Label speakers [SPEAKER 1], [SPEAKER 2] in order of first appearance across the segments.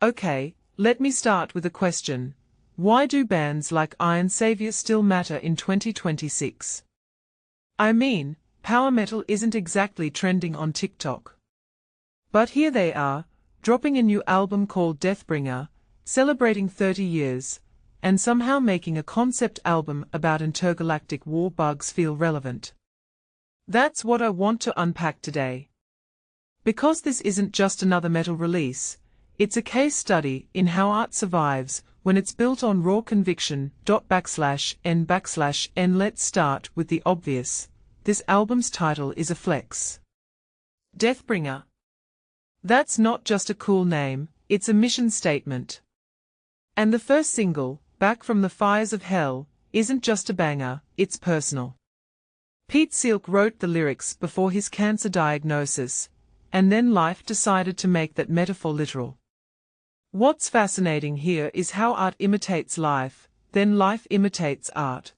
[SPEAKER 1] Okay, let me start with a question. Why do bands like Iron Savior still matter in 2026? I mean, power metal isn't exactly trending on TikTok. But here they are, dropping a new album called Deathbringer, celebrating 30 years, and somehow making a concept album about intergalactic war bugs feel relevant. That's what I want to unpack today. Because this isn't just another metal release, it's a case study in how art survives when it's built on raw conviction. /n/n. Let's start with the obvious. This album's title is a flex. Deathbringer. That's not just a cool name, it's a mission statement. And the first single, Back from the Fires of Hell, isn't just a banger, it's personal. Piet Sielck wrote the lyrics before his cancer diagnosis, and then life decided to make that metaphor literal. What's fascinating here is how art imitates life, then life imitates art.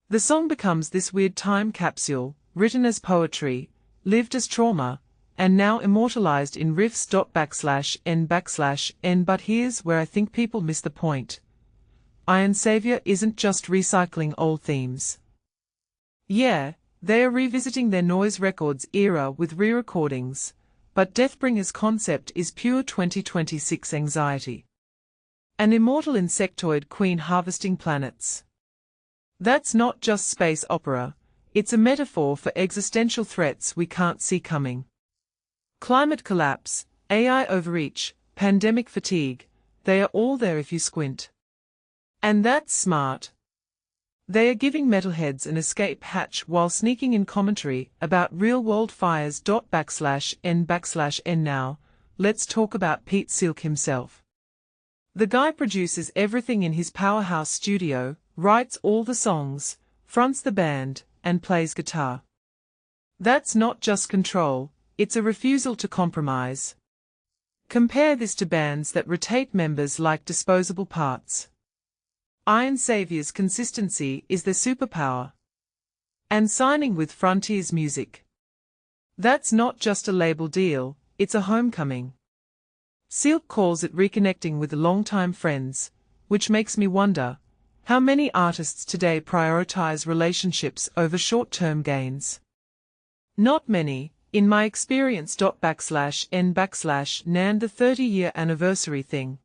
[SPEAKER 1] The song becomes this weird time capsule, written as poetry, lived as trauma, and now immortalized in riffs. /n/n. But here's where I think people miss the point. Iron Savior isn't just recycling old themes. Yeah, they are revisiting their Noise Records era with re-recordings, but Deathbringer's concept is pure 2026 anxiety. An immortal insectoid queen harvesting planets. That's not just space opera, it's a metaphor for existential threats we can't see coming. Climate collapse, AI overreach, pandemic fatigue, they are all there if you squint. And that's smart. They are giving metalheads an escape hatch while sneaking in commentary about real-world fires. /n/n. Now, let's talk about Piet Sielck himself. The guy produces everything in his powerhouse studio, writes all the songs, fronts the band, and plays guitar. That's not just control, it's a refusal to compromise. Compare this to bands that rotate members like disposable parts. Iron Savior's consistency is their superpower. And signing with Frontiers Music. That's not just a label deal, it's a homecoming. Sielck calls it reconnecting with longtime friends, which makes me wonder, how many artists today prioritize relationships over short-term gains? Not many, in my experience. /n/n. The 30-year anniversary thing.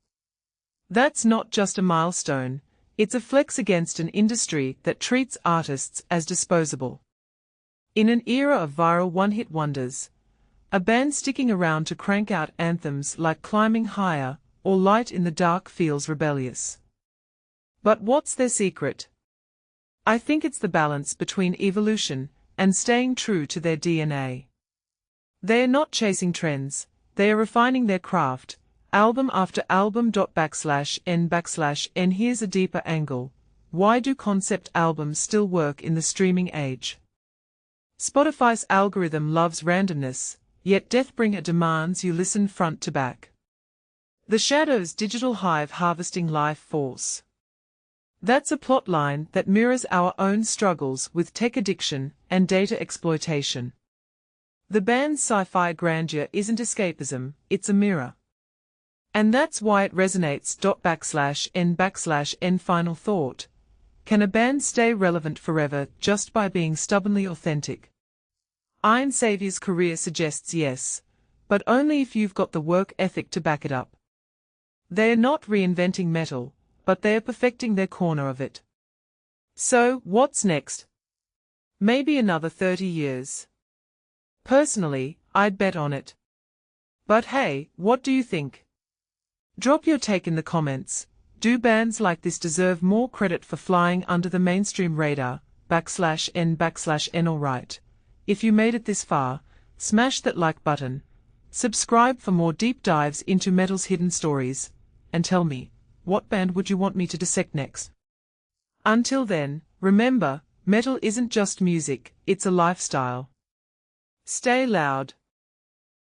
[SPEAKER 1] That's not just a milestone. It's a flex against an industry that treats artists as disposable. In an era of viral one-hit wonders, a band sticking around to crank out anthems like Climbing Higher or Light in the Dark feels rebellious. But what's their secret? I think it's the balance between evolution and staying true to their DNA. They are not chasing trends, they are refining their craft, album after album. /n/n. Here's a deeper angle. Why do concept albums still work in the streaming age? Spotify's algorithm loves randomness, yet Deathbringer demands you listen front to back. The Shadow's digital hive harvesting life force. That's a plotline that mirrors our own struggles with tech addiction and data exploitation. The band's sci-fi grandeur isn't escapism, it's a mirror. And that's why it resonates. /n/n. Final thought. Can a band stay relevant forever just by being stubbornly authentic? Iron Savior's career suggests yes, but only if you've got the work ethic to back it up. They are not reinventing metal, but they are perfecting their corner of it. So, what's next? Maybe another 30 years. Personally, I'd bet on it. But hey, what do you think? Drop your take in the comments. Do bands like this deserve more credit for flying under the mainstream radar? /n/n. Alright. If you made it this far, smash that like button. Subscribe for more deep dives into metal's hidden stories. And tell me, what band would you want me to dissect next? Until then, remember, metal isn't just music, it's a lifestyle. Stay loud.